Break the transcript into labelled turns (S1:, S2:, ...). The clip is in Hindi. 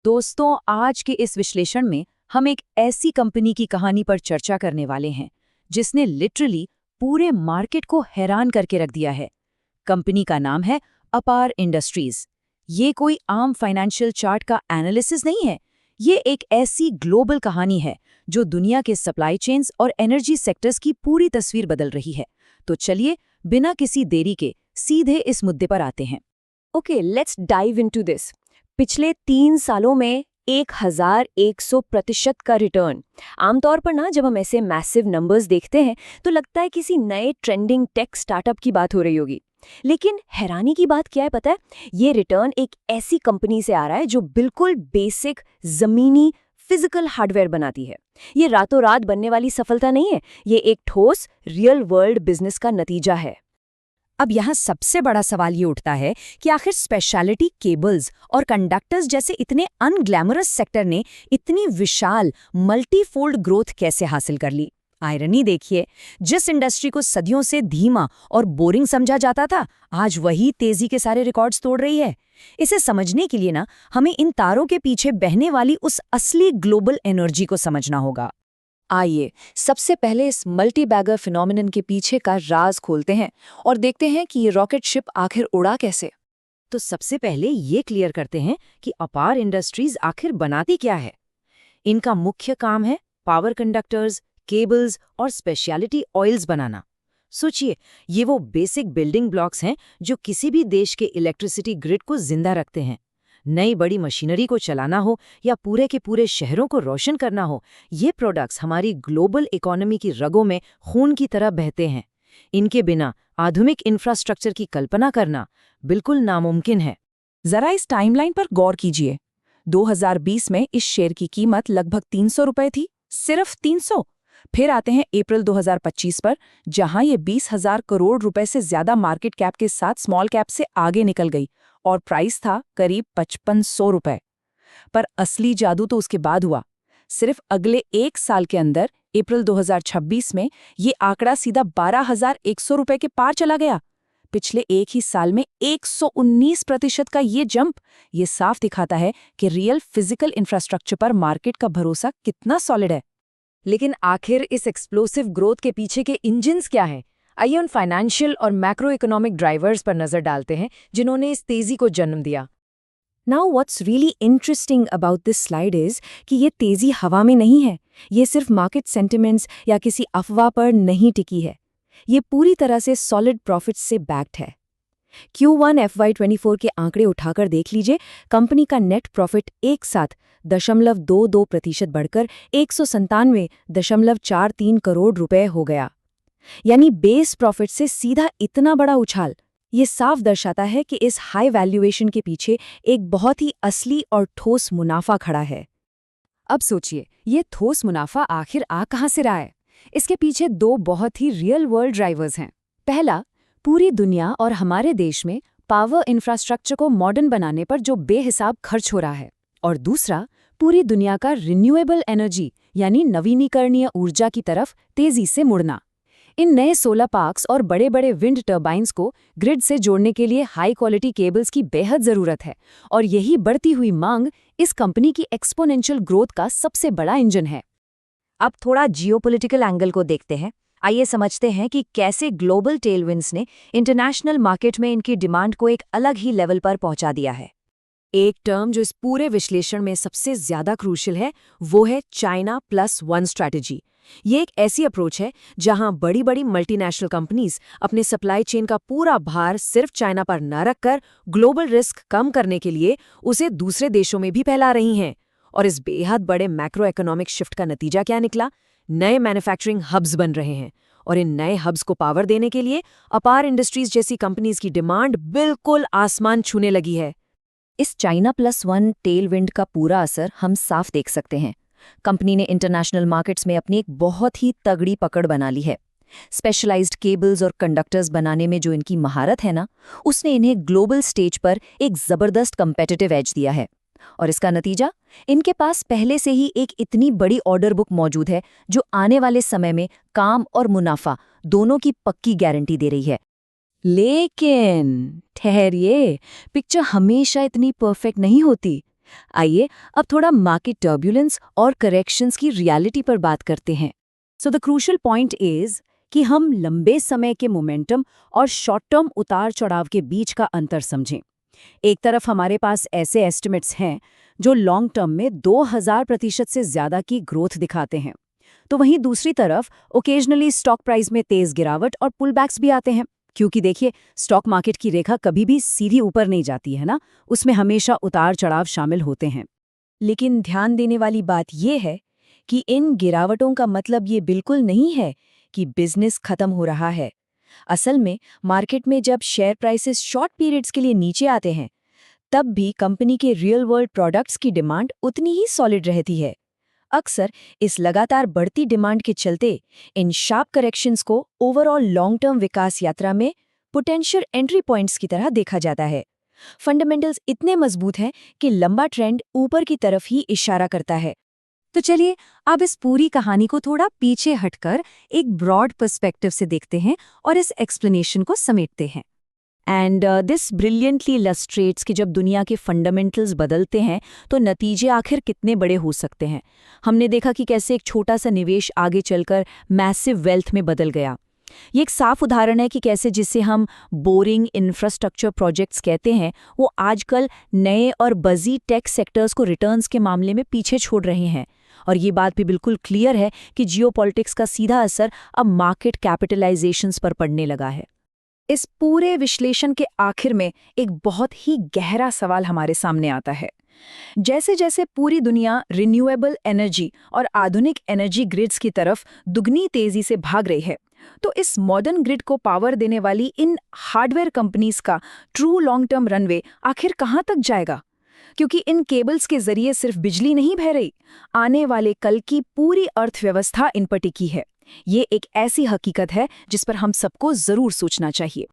S1: दोस्तों, आज के इस विश्लेषण में हम एक ऐसी कंपनी की कहानी पर चर्चा करने वाले हैं जिसने लिटरली पूरे मार्केट को हैरान करके रख दिया है। कंपनी का नाम है अपार इंडस्ट्रीज। ये कोई आम फाइनेंशियल चार्ट का एनालिसिस नहीं है। ये एक ऐसी ग्लोबल कहानी है जो दुनिया के सप्लाई चेन्स और एनर्जी सेक्टर्स की पूरी तस्वीर बदल रही है। तो चलिए, बिना किसी देरी के सीधे इस मुद्दे पर आते हैं।
S2: Okay, let's dive into this. पिछले 3 सालों में 1100% का रिटर्न। आमतौर पर जब हम ऐसे मैसिव नंबर्स देखते हैं तो लगता है किसी नए ट्रेंडिंग टेक स्टार्टअप की बात हो रही होगी। लेकिन हैरानी की बात क्या है पता है? ये रिटर्न एक ऐसी कंपनी से आ रहा है जो बिल्कुल बेसिक जमीनी फिजिकल हार्डवेयर बनाती है। ये रातों रात बनने वाली सफलता नहीं है, ये एक ठोस रियल वर्ल्ड बिजनेस का नतीजा है।
S1: अब यहाँ सबसे बड़ा सवाल ये उठता है कि आखिर स्पेशलिटी केबल्स और कंडक्टर्स जैसे इतने अनग्लैमरस सेक्टर ने इतनी विशाल मल्टीफोल्ड ग्रोथ कैसे हासिल कर ली। आयरनी देखिए, जिस इंडस्ट्री को सदियों से धीमा और बोरिंग समझा जाता था, आज वही तेजी के सारे रिकॉर्ड्स तोड़ रही है। इसे समझने के लिए हमें इन तारों के पीछे बहने वाली उस असली ग्लोबल एनर्जी को समझना होगा।
S2: आइए सबसे पहले इस मल्टी बैगर फिनोमिनन के पीछे का राज खोलते हैं और देखते हैं कि ये रॉकेट शिप आखिर उड़ा कैसे।
S1: तो सबसे पहले ये क्लियर करते हैं कि अपार इंडस्ट्रीज आखिर बनाती क्या है। इनका मुख्य काम है पावर कंडक्टर्स, केबल्स और स्पेशलिटी ऑयल्स बनाना। सोचिए, ये वो बेसिक बिल्डिंग ब्लॉक्स हैं जो किसी भी देश के इलेक्ट्रिसिटी ग्रिड को जिंदा रखते हैं। नई बड़ी मशीनरी को चलाना हो या पूरे के पूरे शहरों को रोशन करना हो, ये प्रोडक्ट्स हमारी ग्लोबल इकोनॉमी की रगों में खून की तरह बहते हैं। इनके बिना आधुनिक इंफ्रास्ट्रक्चर की कल्पना करना बिल्कुल नामुमकिन है।
S3: जरा इस टाइमलाइन पर गौर कीजिए। 2020 में इस शेयर की कीमत लगभग 300 रुपए थी, सिर्फ 300। फिर आते हैं अप्रैल 2025 पर, जहां ये 20,000 करोड़ रुपए से ज्यादा मार्केट कैप के साथ स्मॉल कैप से आगे निकल गई और प्राइस था करीब 5500 रुपए। पर असली जादू तो उसके बाद हुआ। सिर्फ अगले 1 साल के अंदर अप्रैल 2026 में ये आंकड़ा सीधा 12,100 रुपए के पार चला गया। पिछले एक ही साल में 119% का ये जंप, ये साफ दिखाता है कि रियल फिजिकल इंफ्रास्ट्रक्चर पर मार्केट का भरोसा कितना सॉलिड है।
S1: लेकिन आखिर इस एक्सप्लोसिव ग्रोथ के पीछे के इंजन्स क्या हैं? आइए उन फाइनेंशियल और मैक्रो इकोनॉमिक ड्राइवर्स पर नजर डालते हैं जिन्होंने इस तेजी को जन्म दिया।
S2: Now what's really interesting about this slide is कि ये तेजी हवा में नहीं है। ये सिर्फ मार्केट सेंटिमेंट्स या किसी अफवाह पर नहीं टिकी है। ये पूरी तरह से सॉलिड प्रॉफिट्स से बैक्ड है। Q1 FY24 के आंकड़े उठाकर देख लीजिए। कंपनी का नेट प्रॉफिट एक साथ 0.22% बढ़कर 197.43 करोड़ रुपए हो गया। यानी बेस प्रॉफिट से सीधा इतना बड़ा उछाल। ये साफ दर्शाता है कि इस हाई वैल्यूएशन के पीछे एक बहुत ही असली और ठोस मुनाफा खड़ा है।
S1: अब सोचिए, ये ठोस मुनाफा आखिर आ कहां से रहा है? इसके पीछे 2 बहुत ही रियल वर्ल्ड ड्राइवर्स हैं। पहला, पूरी दुनिया और हमारे देश में पावर इंफ्रास्ट्रक्चर को मॉडर्न बनाने पर जो बेहिसाब खर्च हो रहा है। और दूसरा, पूरी दुनिया का रिन्यूएबल एनर्जी यानी नवीनीकरणीय ऊर्जा की तरफ तेजी से मुड़ना। इन नए सोलर पार्क्स और बड़े बड़े विंड टर्बाइन्स को ग्रिड से जोड़ने के लिए हाई क्वालिटी केबल्स की बेहद ज़रूरत है। और यही बढ़ती हुई मांग इस कंपनी की एक्सपोनेंशियल ग्रोथ का सबसे बड़ा इंजन है। अब थोड़ा जियोपॉलिटिकल एंगल को देखते हैं। आइए समझते हैं कि कैसे ग्लोबल टेलविंड्स ने इंटरनेशनल मार्केट में इनकी डिमांड को एक अलग ही लेवल पर पहुंचा दिया है। एक टर्म जो इस पूरे विश्लेषण में सबसे ज्यादा क्रूशियल है, वो है चाइना प्लस वन स्ट्रैटेजी। ये एक ऐसी अप्रोच है जहां बड़ी बड़ी मल्टीनेशनल कंपनीज अपने सप्लाई चेन का पूरा भार सिर्फ चाइना पर न रखकर ग्लोबल रिस्क कम करने के लिए उसे दूसरे देशों में भी फैला रही हैं। और इस बेहद बड़े मैक्रो इकोनॉमिक शिफ्ट का नतीजा क्या निकला? नए मैन्युफैक्चरिंग हब्स बन रहे हैं और इन नए हब्स को पावर देने के लिए अपार इंडस्ट्रीज जैसी कंपनीज की डिमांड बिल्कुल आसमान छूने लगी है।
S2: इस चाइना प्लस वन टेलविंड का पूरा असर हम साफ देख सकते हैं। कंपनी ने इंटरनेशनल मार्केट्स में अपनी एक बहुत ही तगड़ी पकड़ बना ली है। स्पेशलाइज्ड केबल्स और कंडक्टर्स बनाने में जो इनकी महारत है उसने इन्हें ग्लोबल स्टेज पर एक जबरदस्त कंपेटिटिव एज दिया है। और इसका नतीजा, इनके पास पहले से ही एक इतनी बड़ी ऑर्डर बुक मौजूद है जो आने वाले समय में काम और मुनाफा दोनों की पक्की गारंटी दे रही है। लेकिन ठहरिए, पिक्चर हमेशा इतनी परफेक्ट नहीं होती। आइए अब थोड़ा मार्केट टर्ब्यूलेंस और करेक्शंस की रियलिटी पर बात करते हैं। So the crucial point is कि हम लंबे समय के मोमेंटम और शॉर्ट टर्म उतार चढ़ाव के बीच का अंतर समझें। एक तरफ हमारे पास ऐसे एस्टिमेट्स हैं जो लॉन्ग टर्म में 2000% से ज्यादा की ग्रोथ दिखाते हैं, तो वहीं दूसरी तरफ ओकेजनली स्टॉक प्राइस में तेज गिरावट और पुलबैक्स भी आते हैं। क्योंकि देखिए, स्टॉक मार्केट की रेखा कभी भी सीधी ऊपर नहीं जाती है ना, उसमें हमेशा उतार चढ़ाव शामिल होते हैं।
S3: लेकिन ध्यान देने वाली बात यह है कि इन गिरावटों का मतलब ये बिल्कुल नहीं है कि बिजनेस खत्म हो रहा है। असल में मार्केट में जब शेयर प्राइसेस शॉर्ट पीरियड्स के लिए नीचे आते हैं, तब भी कंपनी के रियल वर्ल्ड प्रोडक्ट्स की डिमांड उतनी ही सॉलिड रहती है। अक्सर इस लगातार बढ़ती डिमांड के चलते इन शार्प करेक्शंस को ओवरऑल लॉन्ग टर्म विकास यात्रा में पोटेंशियल एंट्री पॉइंट्स की तरह देखा जाता है। फंडामेंटल्स इतने मजबूत हैं कि लंबा ट्रेंड ऊपर की तरफ ही इशारा करता है।
S1: तो चलिए अब इस पूरी कहानी को थोड़ा पीछे हटकर एक ब्रॉड पर्सपेक्टिव से देखते हैं और इस एक्सप्लेनेशन को समेटते हैं।
S3: एंड दिस ब्रिलियंटली इलस्ट्रेट्स कि जब दुनिया के फंडामेंटल्स बदलते हैं तो नतीजे आखिर कितने बड़े हो सकते हैं। हमने देखा कि कैसे एक छोटा सा निवेश आगे चलकर मैसिव वेल्थ में बदल गया। ये एक साफ उदाहरण है कि कैसे जिसे हम बोरिंग इंफ्रास्ट्रक्चर प्रोजेक्ट्स कहते हैं, वो आजकल नए और बजी टेक सेक्टर्स को रिटर्न्स के मामले में पीछे छोड़ रहे हैं। और ये बात भी बिल्कुल क्लियर है कि जियोपॉलिटिक्स का सीधा असर अब मार्केट कैपिटलाइजेशंस पर पड़ने लगा है।
S1: इस पूरे विश्लेषण के आखिर में एक बहुत ही गहरा सवाल हमारे सामने आता है। जैसे जैसे पूरी दुनिया रिन्यूएबल एनर्जी और आधुनिक एनर्जी ग्रिड्स की तरफ दुगनी तेजी से भाग रही है, तो इस मॉडर्न ग्रिड को पावर देने वाली इन हार्डवेयर कंपनीज का ट्रू लॉन्ग टर्म रनवे आखिर कहाँ तक जाएगा? क्योंकि इन केबल्स के जरिए सिर्फ बिजली नहीं बह रही, आने वाले कल की पूरी अर्थव्यवस्था इन पर टिकी है। ये एक ऐसी हकीकत है जिस पर हम सबको जरूर सोचना चाहिए।